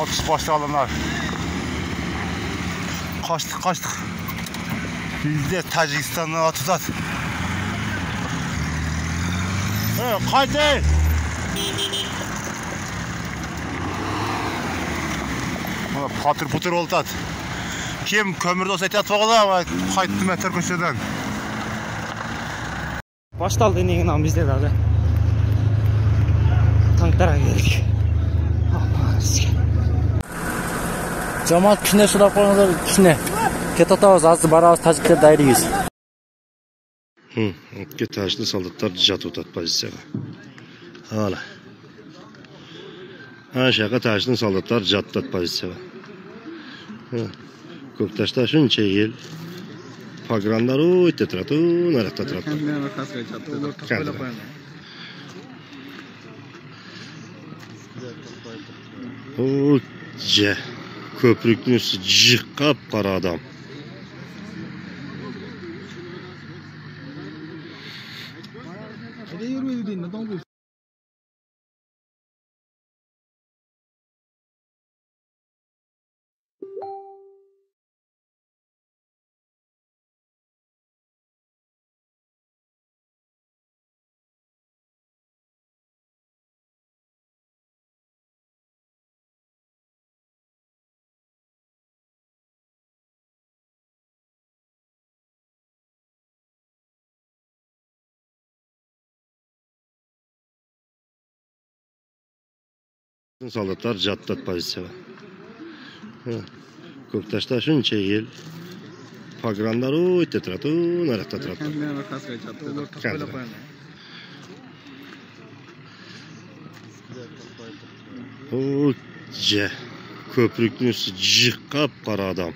Atış başlayalımlar. Kaçtık. Bizde Tacikistan'dan atış at. Haydi. Patır putur oldu at. Kim kömürde olsa et atmalı ama kayıttı metre köşeden. Baştaldı inegin bizde de. Tanklara geldik. Jamoat kishine shulab qo'yinglar, kishine. Ketotamiz, azdi baramiz tajiklar dayrigiz. Tajikli soldatlar jat o'tadi pozitsiyaga. Hala. Aşağı tajikli soldatlar jat o'tadi pozitsiyaga. Ko'ktoshda shuncha yil pogranlar o'tda turadi, naraqda turadi. O'ja ko'prikning usti jiqqa qora adam. Soldatlar jat o'tadi pozitsiyaga. Ko'ktoshda shuncha yil pogranlar o'tda turadi, naraqda turadi. O'ja ko'prikning usti jiqqa qora adam.